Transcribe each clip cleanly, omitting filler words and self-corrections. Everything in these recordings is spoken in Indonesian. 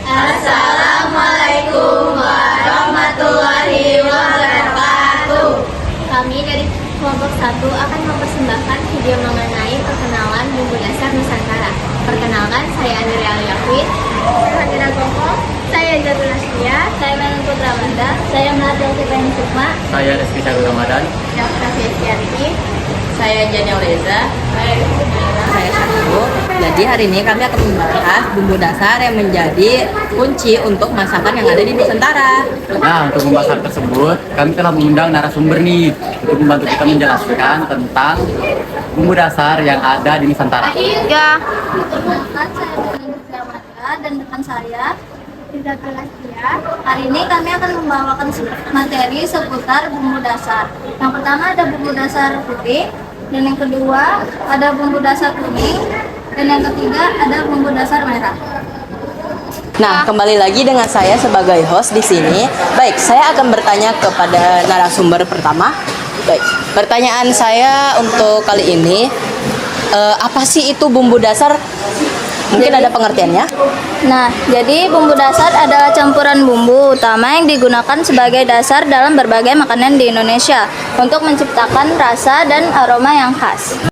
Assalamualaikum warahmatullahi wabarakatuh. Kami dari kelompok 1 akan mempersembahkan video mengenai perkenalan bumbu dasar Nusantara. Perkenalkan, saya Andrea Yakwit. Saya Hadira Goko. Saya Jatul Astia. Saya Melun Putra Amanda. Saya Melati Alfiqani Sukma. Saya Rizky Syarul Ramadan. Saya Raffi Estianti. Saya Jani Oleza. Saya Syarul. Jadi hari ini kami akan membahas bumbu dasar yang menjadi kunci untuk masakan yang ada di Nusantara. Nah, untuk membahas hal tersebut, kami telah mengundang narasumber nih untuk membantu kita menjelaskan tentang bumbu dasar yang ada di Nusantara. Ya. Perkenalkan, saya Melun Putra Amanda dan rekan saya Jatul Astia. hari ini kami akan membawakan materi seputar bumbu dasar. Yang pertama ada bumbu dasar putih, dan yang kedua ada bumbu dasar kuning, dan yang ketiga ada bumbu dasar merah. Nah, kembali lagi dengan saya sebagai host di sini. Baik, saya akan bertanya kepada narasumber pertama. Baik, pertanyaan saya untuk kali ini, apa sih itu bumbu dasar? Mungkin ada pengertiannya? Nah, jadi bumbu dasar adalah campuran bumbu utama yang digunakan sebagai dasar dalam berbagai makanan di Indonesia untuk menciptakan rasa dan aroma yang khas.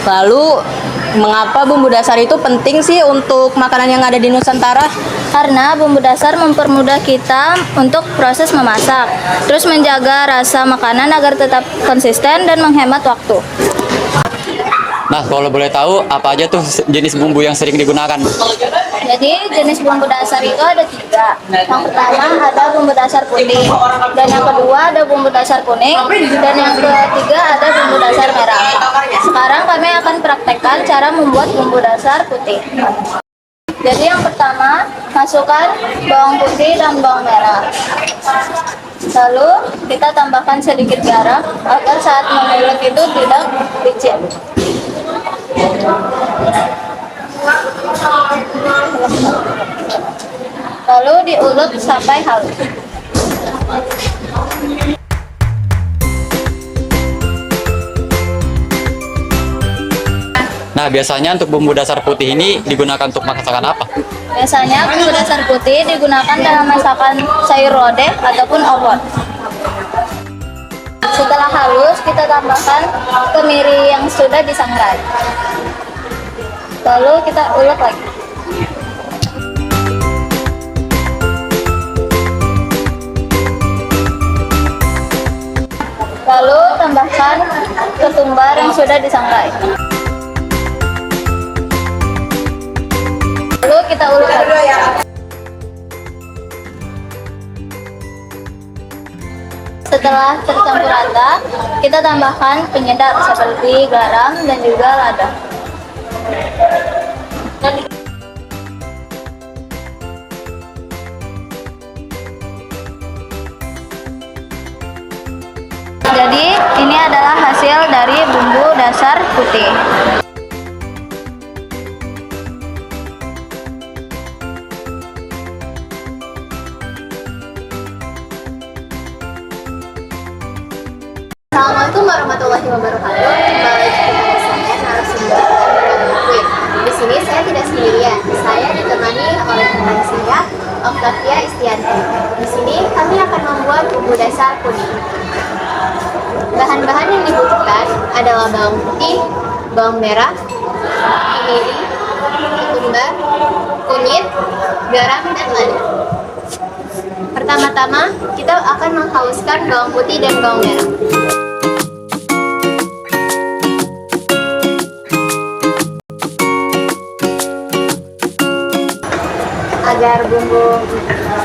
Lalu, mengapa bumbu dasar itu penting sih untuk makanan yang ada di Nusantara? Karena bumbu dasar mempermudah kita untuk proses memasak, terus menjaga rasa makanan agar tetap konsisten dan menghemat waktu. Nah, kalau boleh tahu, apa aja tuh jenis bumbu yang sering digunakan? Jadi jenis bumbu dasar itu ada 3. Yang pertama ada bumbu dasar putih, dan yang kedua ada bumbu dasar kuning, dan yang ketiga ada bumbu dasar merah. Sekarang kami akan praktekkan cara membuat bumbu dasar putih. Jadi yang pertama, masukkan bawang putih dan bawang merah. Lalu kita tambahkan sedikit garam agar saat mengulek itu tidak licin. Lalu diulek sampai halus. Nah, biasanya untuk bumbu dasar putih ini digunakan untuk masakan apa? Biasanya bumbu dasar putih digunakan dalam masakan sayur lodeh ataupun opor. Setelah halus, kita tambahkan kemiri yang sudah disangrai. Lalu kita ulek lagi. Lalu tambahkan ketumbar yang sudah disangrai. Lalu kita ulek lagi. Setelah tercampur rata, kita tambahkan penyedap seperti garam dan juga lada. Jadi ini adalah hasil dari bumbu dasar putih. Assalamualaikum warahmatullahi wabarakatuh. Kembali kepada saya narasumber Queen. Di sini saya tidak sendirian. Saya ditemani oleh teman saya, Octavia Istianti. Di sini kami akan membuat bumbu dasar kuning. Bahan-bahan yang dibutuhkan adalah bawang putih, bawang merah, kemiri, ketumbar, kunyit, garam, dan lada. Pertama-tama, kita akan menghaluskan bawang putih dan bawang merah. Agar bumbu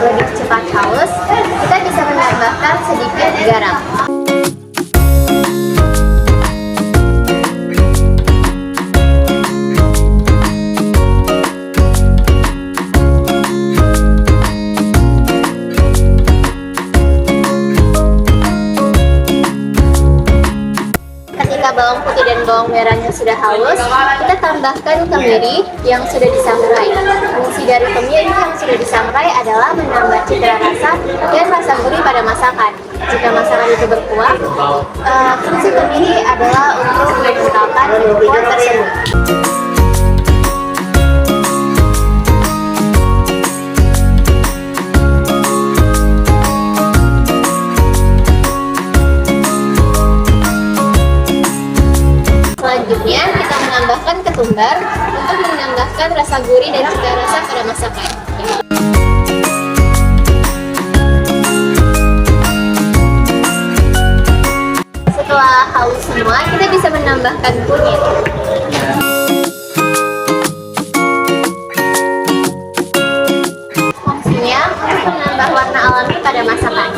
lebih cepat halus, kita bisa menambahkan sedikit garam. Ketika bawang putih dan bawang merahnya sudah halus, kita tambahkan kemiri yang sudah disangrai. Fungsi dari kemiri yang sudah disangrai adalah menambah citra rasa dan rasa gurih pada masakan. Jika masakan itu berkuah, fungsi kemiri adalah untuk mengentalkan kuah tersebut. rasa gurih dan cita rasa pada masakan. Setelah halus semua, kita bisa menambahkan kunyit. Fungsinya untuk menambah warna alami pada masakan.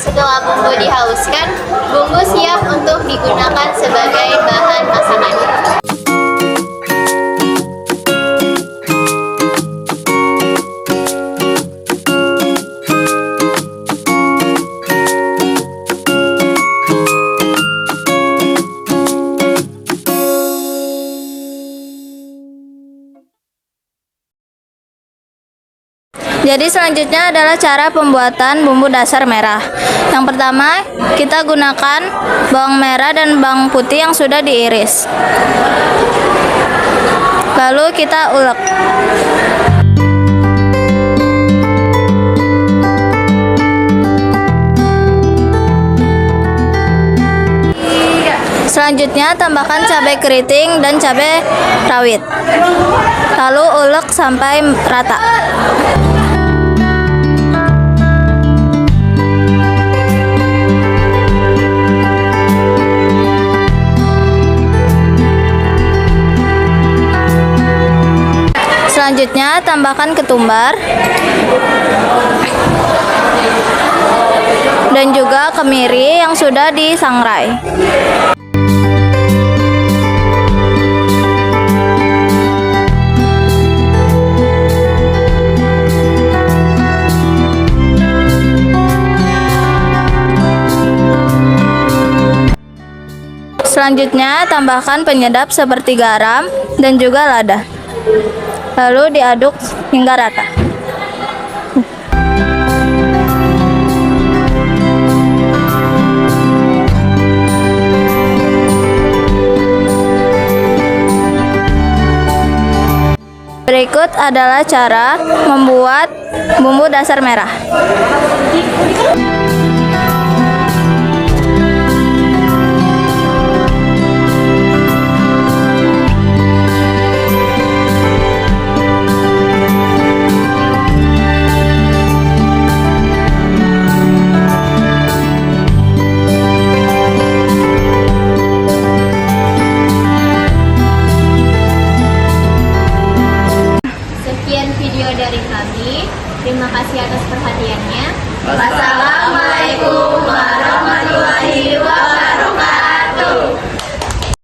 Setelah bumbu dihaluskan, bumbu siap untuk digunakan sebagai bahan masakan. Jadi selanjutnya adalah cara pembuatan bumbu dasar merah. Yang pertama, kita gunakan bawang merah dan bawang putih yang sudah diiris. Lalu kita ulek. Selanjutnya tambahkan cabai keriting dan cabai rawit. Lalu ulek sampai rata. Selanjutnya tambahkan ketumbar dan juga kemiri yang sudah disangrai. Selanjutnya tambahkan penyedap seperti garam dan juga lada. Lalu diaduk hingga rata. Berikut adalah cara membuat bumbu dasar merah. Sekian video dari kami. Terima kasih atas perhatiannya. Wassalamualaikum.